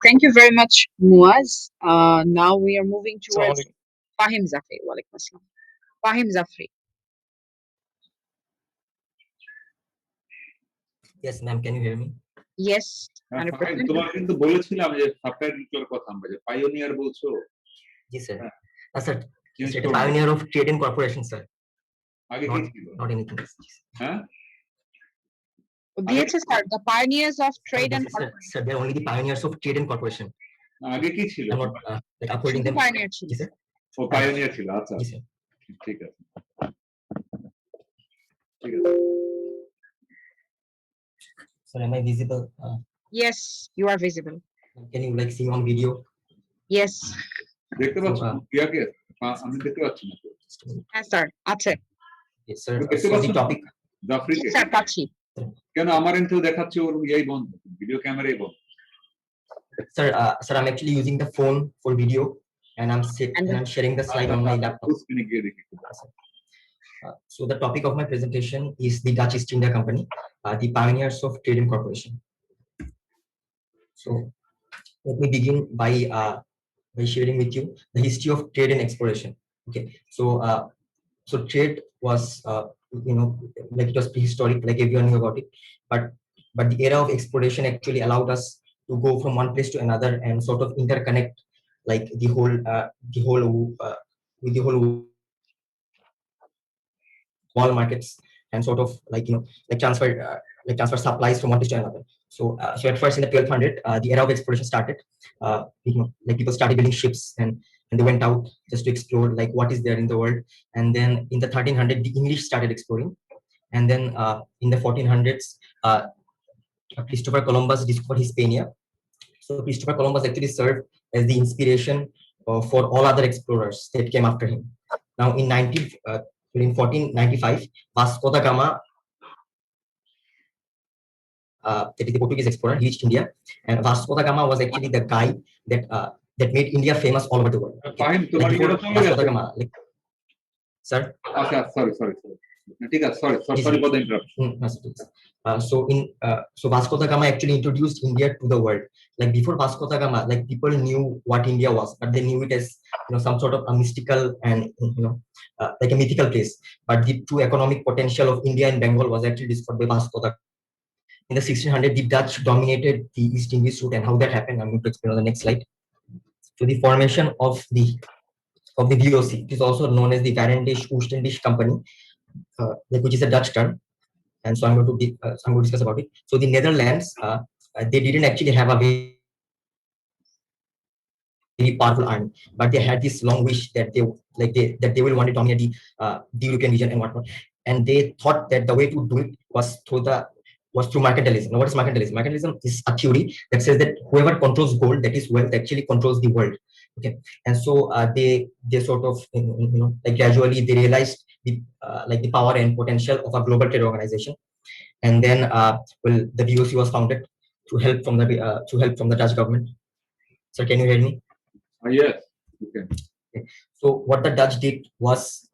Thank you very much, Muaz. Now we are moving Assalamu towards Fahim Zafri. Walaikum assalam. Fahim Zafri. Yes, ma'am. Can you hear me? Yes, fine 100%. তোমার কিন্তু বলেছিলাম যে সাবটাইটেলের কথা আমরা যে pioneer বলছো Yes, sir. হ্যাঁ। Sir, Change it's a করবো। pioneer of trade and corporation, sir. আগে কি ছিল Not anything else. হ্যাঁ দিয়েছে sir, the pioneers of trade and Sir, they're only the pioneers of trade and corporation. আগে কি ছিল I'm not like upholding শুধু them. pioneer ছিল। Yes, sir. ও পাইওনিয়ার ছিল আচ্ছা Yes, sir. ঠিক আছে ঠিক আছে Sir, am I visible? Yes, you are visible. Can you like see me on video? Yes. দেখতে পাচ্ছ So, প্রিয়াকে আমি দেখতে পাচ্ছি না তো Just a minute. হ্যাঁ স্যার, আছে। Yes, sir. দেখতে So পাচ্ছ the topic. জাফরিকে স্যার পাচ্ছি। কেন আমার এন্ড দেখাচ্ছে ওর ইয়াই বন্ধ ভিডিও ক্যামেরাই বন্ধ Sir, I'm actually using the phone for video, and I'm sharing the slide on my laptop. স্ক্রিনে গিয়ে দেখি So the topic of my presentation is the Dutch East India Company, the pioneers of trade and corporation. So let me begin by sharing with you the history of trade and exploration. Okay, so trade was like it was prehistoric, like everyone knew about it, but the era of exploration actually allowed us to go from one place to another and sort of interconnect like the whole with the whole wall markets and sort of like transfer supplies from one place to another. So at first in the 1200, the era of exploration started. Like people started building ships and they went out just to explore like what is there in the world. And then in the 1300, the English started exploring. And then in the 1400s, Christopher Columbus discovered Hispania. So Christopher Columbus actually served as the inspiration for all other explorers that came after him. Now in 1495, Vasco da Gama, that is the Portuguese explorer, he reached India, and Vasco da Gama was actually the guy that made India famous all over the world. Fahim তোমার Like before ইয়েটা চলে Vasco da গেছে Gama, like, sir. আচ্ছা sorry sorry ঠিক আছে sorry for the interruption So Vasco da Gama actually introduced India to the world. Like before Vasco da Gama, like people knew what India was, but they knew it as some sort of a mystical and like a mythical place. But the true economic potential of India and Bengal was actually discovered by Vasco da Gama. In the 1600s, the Dutch dominated the East Indies route, and how that happened, I'm going to explain on the next slide. So the formation of the VOC, it is also known as the Varendisch Oostendisch Company, which is a Dutch term, and so I'm going to discuss about it. So the Netherlands, they didn't actually have a very powerful army, but they had this long wish that they will want to dominate the European region and whatnot. And they thought that the way to do it was through mercantilism. Now, what is mercantilism? Mercantilism is a theory that says that whoever controls gold, that is wealth, actually controls the world. Okay, and so they sort of like gradually they realized the power and potential of a global trade organization. And then the VOC was founded to help from the Dutch government. Sir, can you hear me? yes okay. So what the Dutch did was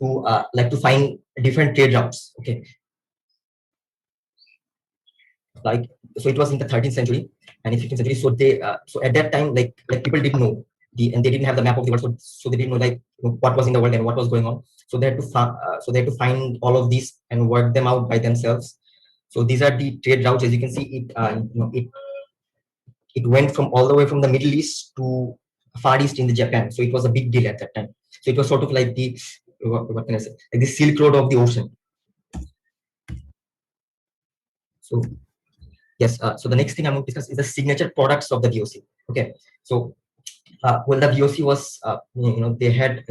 to find different trade routes. Okay, like so it was in the 13th century and in 15th century. So they so at that time like people didn't know and they didn't have the map of the world, so they didn't know what was in the world and what was going on. So they had to find all of these and work them out by themselves. So these are the trade routes. As you can see, it went from all the way from the Middle East to Far East in the Japan. So it was a big deal at that time. So it was sort of like what can I say, like the Silk Road of the ocean. So yes, so the next thing I'm going to discuss is the signature products of the VOC. Okay, so well, the VOC was they had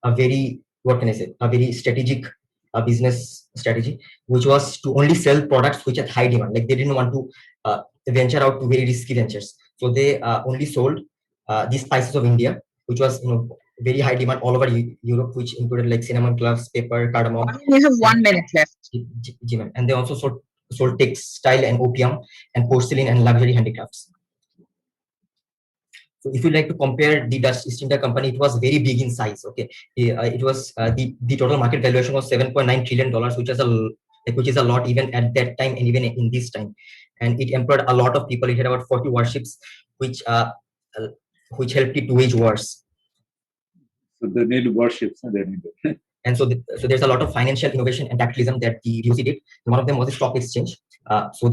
a very, what can I say, a very strategic business strategy, which was to only sell products which had high demand. Like they didn't want to venture out to very risky ventures, so they only sold the spices of India, which was very high demand all over Europe, which included like cinnamon, cloves, pepper, cardamom. We have 1 minute left. And they also sold textile and opium and porcelain and luxury handicrafts. So if you like to compare the Dutch East India Company, it was very big in size. Okay, it was the total market valuation was $7.9 trillion, which was like, which is a lot even at that time and even in this time. And it employed a lot of people. It had about 40 warships, which uh, which helped it to wage wars. So they need warships, and they need it. And so there's a lot of financial innovation and capitalism that the DOC did. And one of them was the stock exchange. So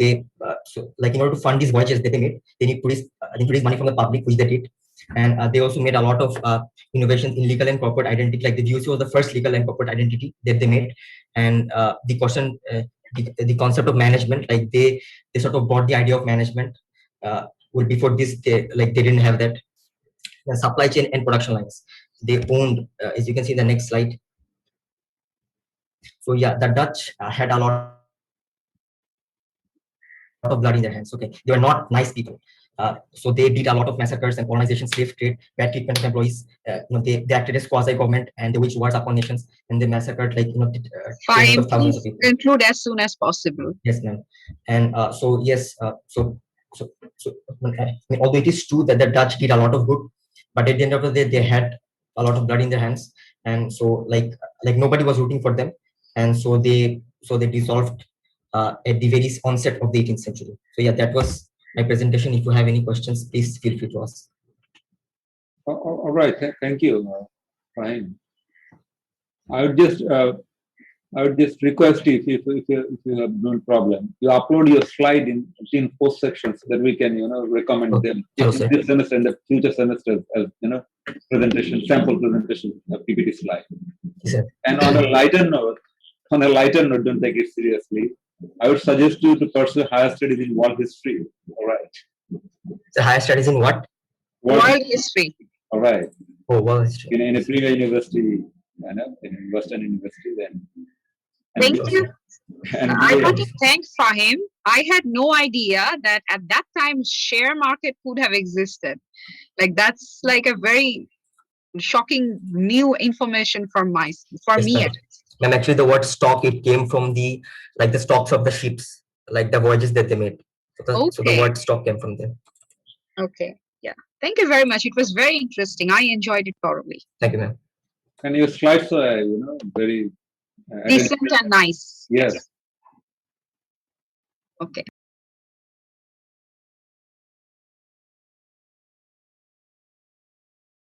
like in order to fund these voyages that they made, they need to raise money from the public, which they did. And they also made a lot of innovations in legal and corporate identity. Like the DOC was the first legal and corporate identity that they made. And the concept of management, like they sort of brought the idea of management. Well, before this, they didn't have that. The supply chain and production lines they owned, as you can see in the next slide. So yeah, the Dutch had a lot of blood in their hands. Okay, they were not nice people. So they did a lot of massacres and colonization, slave trade, bad treatment of employees. They acted as quasi government and they waged wars upon nations and they massacred tens of thousands of people. Fine, please conclude as soon as possible. Yes, ma'am. And although it is true that the Dutch did a lot of good, but at the end of the day, they had a lot of blood in their hands, and so nobody was rooting for them, and so they dissolved at the very onset of the 18th century. So yeah, that was my presentation. If you have any questions, please feel free to ask. All right, thank you, Fine. I would just request you, if you have no problem, you upload your slide in post sections so that we can recommend them in this semester and the future semesters as sample presentation of PPT slide. Yes, and on a lighter note, don't take it seriously. I would suggest you to pursue higher studies in world history. All right. So higher studies in what? World history. All right. Oh, world history. In a premier university, in Western University, then. Thank you. I want to thank Fahim. I had no idea that at that time share market could have existed. Like that's like a very shocking new information for me. And actually, the word stock, it came from the stocks of the ships, like the voyages that they made. So the word stock came from there. Okay. Yeah. Thank you very much. It was very interesting. I enjoyed it thoroughly. Thank you, ma'am. And your slides are, very decent and nice. Yes. Okay.